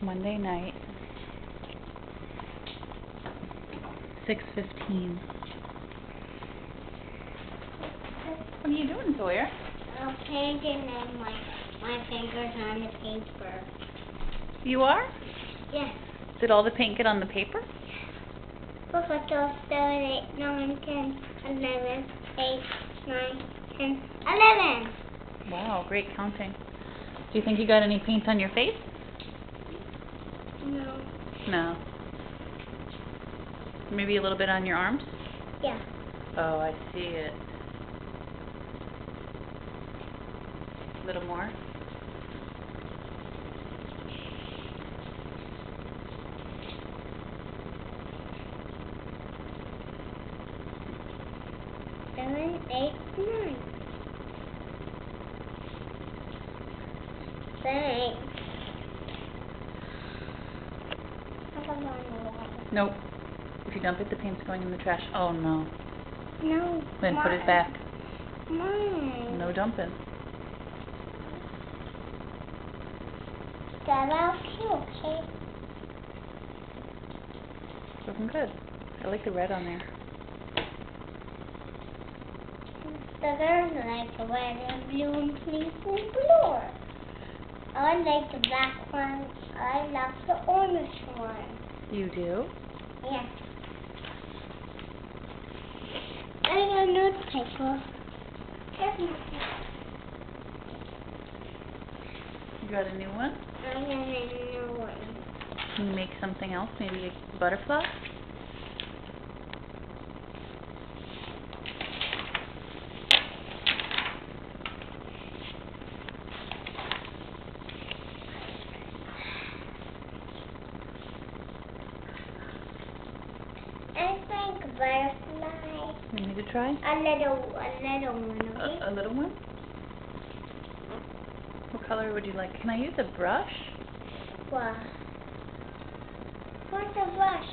Monday night, 6:15. What are you doing, Sawyer? I'm painting and my fingers on the paper. You are? Yes. Did all the paint get on the paper? 4, 5, 6, 7, 8, 9, 10, 11, 8, 9, 10, 11. Wow, great counting. Do you think you got any paint on your face? No. No. Maybe a little bit on your arms? Yeah. Oh, I see it. A little more? Seven, 8, 9. 7, 8. How about on the wall? Nope. If you dump it, the paint's going in the trash. Oh, no. No. Then put it back. Mine. No dumping. That out too, okay? It's looking good. I like the red on there. The girls like red and blue and pink and blue. I like the black one. I love the orange one. You do? Yes. I got a newspaper. Here's my paper. You got a new one? I got a new one. Can you make something else? Maybe a butterfly? I think a butterfly. You need to try? A little one, okay? A little one? What color would you like? Can I use a brush? What? What's a brush?